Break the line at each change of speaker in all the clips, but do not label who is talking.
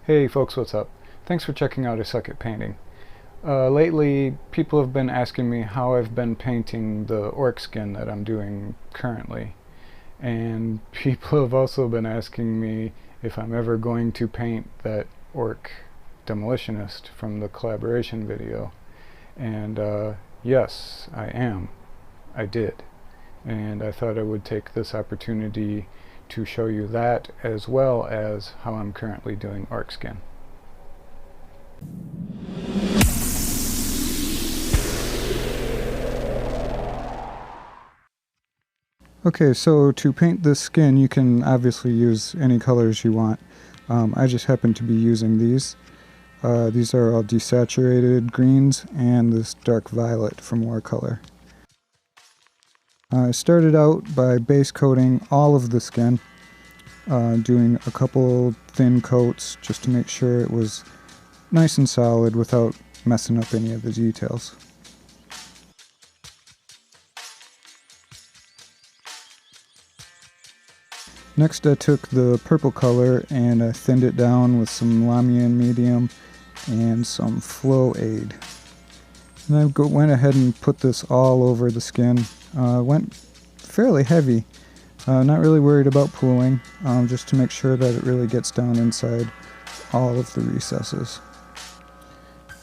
Hey folks, what's up? Thanks for checking out a second painting. Lately, people have been asking me how I've been painting the orc skin that I'm doing currently. And people have also been asking me if I'm ever going to paint that orc Demolitionist from the collaboration video. And yes, I am. I did. And I thought I would take this opportunity to show you that, as well as how I'm currently doing orc skin. Okay, so to paint this skin you can obviously use any colors you want. I just happen to be using these. These are all desaturated greens and this dark violet from Watercolor. I started out by base coating all of the skin, doing a couple thin coats just to make sure it was nice and solid without messing up any of the details. Next I took the purple color and I thinned it down with some Lamian medium and some Flow Aid. And I went ahead and put this all over the skin. Went fairly heavy, not really worried about pooling, just to make sure that it really gets down inside all of the recesses.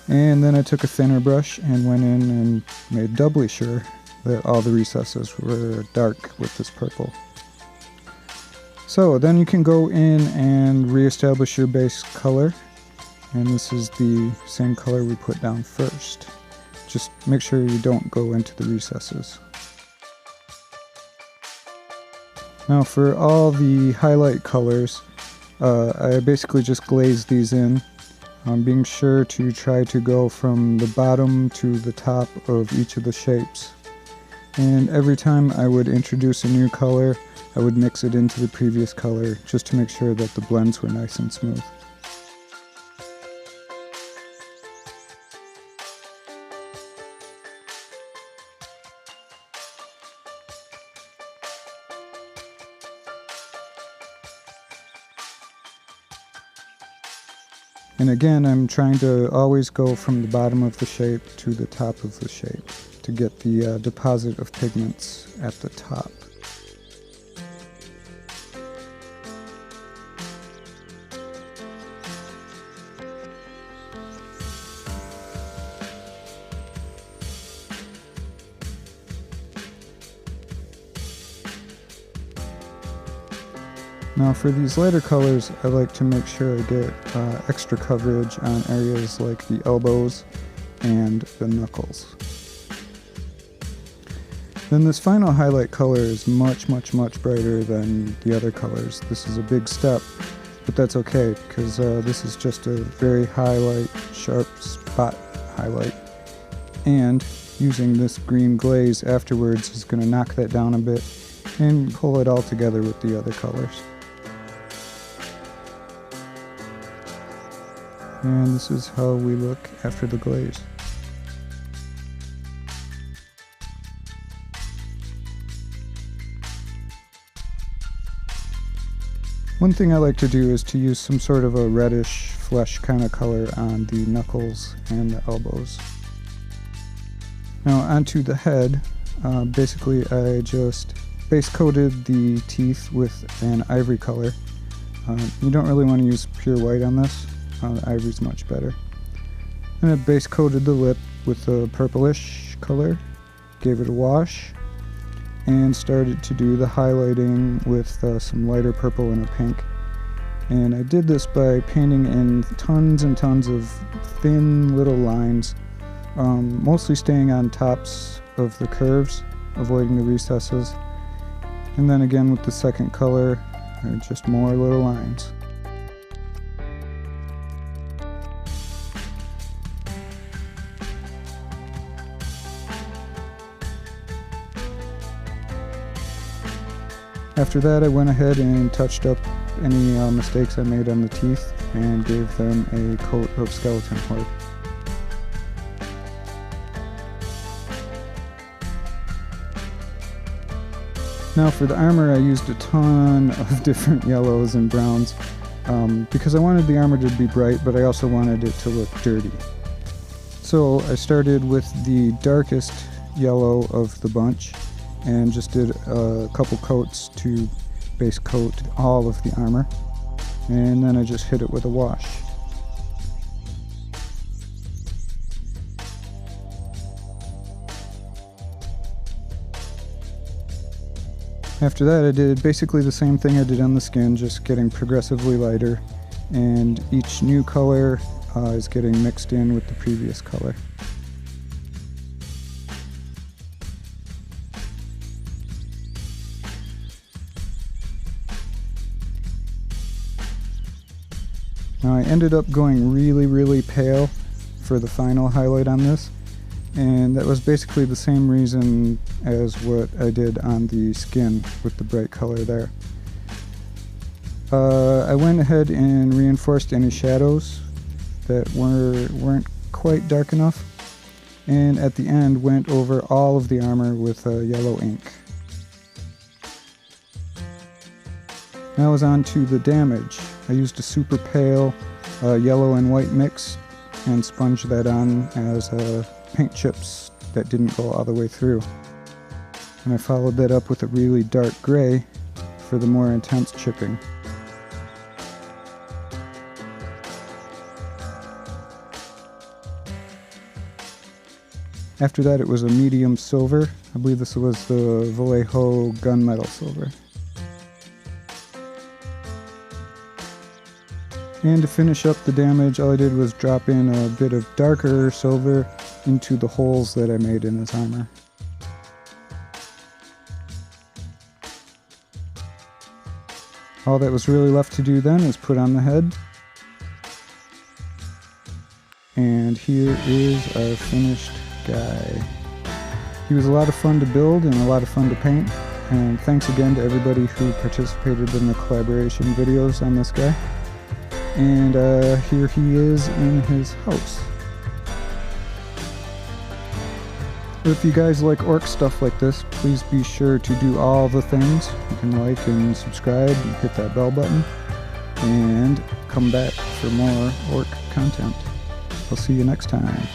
And then I took a thinner brush and went in and made doubly sure that all the recesses were dark with this purple. So then you can go in and reestablish your base color, and this is the same color we put down first. Just make sure you don't go into the recesses. Now for all the highlight colors, I basically just glazed these in, being sure to try to go from the bottom to the top of each of the shapes. And every time I would introduce a new color, I would mix it into the previous color just to make sure that the blends were nice and smooth. And again, I'm trying to always go from the bottom of the shape to the top of the shape to get the deposit of pigments at the top. Now for these lighter colors, I like to make sure I get extra coverage on areas like the elbows and the knuckles. Then this final highlight color is much brighter than the other colors. This is a big step, but that's okay because this is just a very highlight, sharp spot highlight. And using this green glaze afterwards is going to knock that down a bit and pull it all together with the other colors. And this is how we look after the glaze. One thing I like to do is to use some sort of a reddish flesh kind of color on the knuckles and the elbows. Now onto the head, basically I just base coated the teeth with an ivory color. You don't really want to use pure white on this. The ivory's much better. And I base coated the lip with a purplish color, gave it a wash, and started to do the highlighting with some lighter purple and a pink. And I did this by painting in tons and tons of thin little lines, mostly staying on tops of the curves, avoiding the recesses. And then again with the second color, just more little lines. After that, I went ahead and touched up any mistakes I made on the teeth and gave them a coat of skeleton horde. Now for the armor, I used a ton of different yellows and browns. because I wanted the armor to be bright, but I also wanted it to look dirty. So I started with the darkest yellow of the bunch and just did a couple coats to base coat all of the armor, and then I just hit it with a wash. After that, I did basically the same thing I did on the skin, just getting progressively lighter, and each new color is getting mixed in with the previous color. Now I ended up going really pale for the final highlight on this, and that was basically the same reason as what I did on the skin with the bright color there. I went ahead and reinforced any shadows that weren't quite dark enough, and at the end went over all of the armor with yellow ink. Now is on to the damage. I used a super pale yellow and white mix and sponged that on as paint chips that didn't go all the way through. And I followed that up with a really dark gray for the more intense chipping. After that, it was a medium silver. I believe this was the Vallejo gunmetal silver. And to finish up the damage, all I did was drop in a bit of darker silver into the holes that I made in his armor. All that was really left to do then is put on the head. And here is our finished guy. He was a lot of fun to build and a lot of fun to paint, and thanks again to everybody who participated in the collaboration videos on this guy. And here he is in his house. If you guys like orc stuff like this, please be sure to do all the things. You can like and subscribe and hit that bell button, and come back for more orc content. I'll see you next time.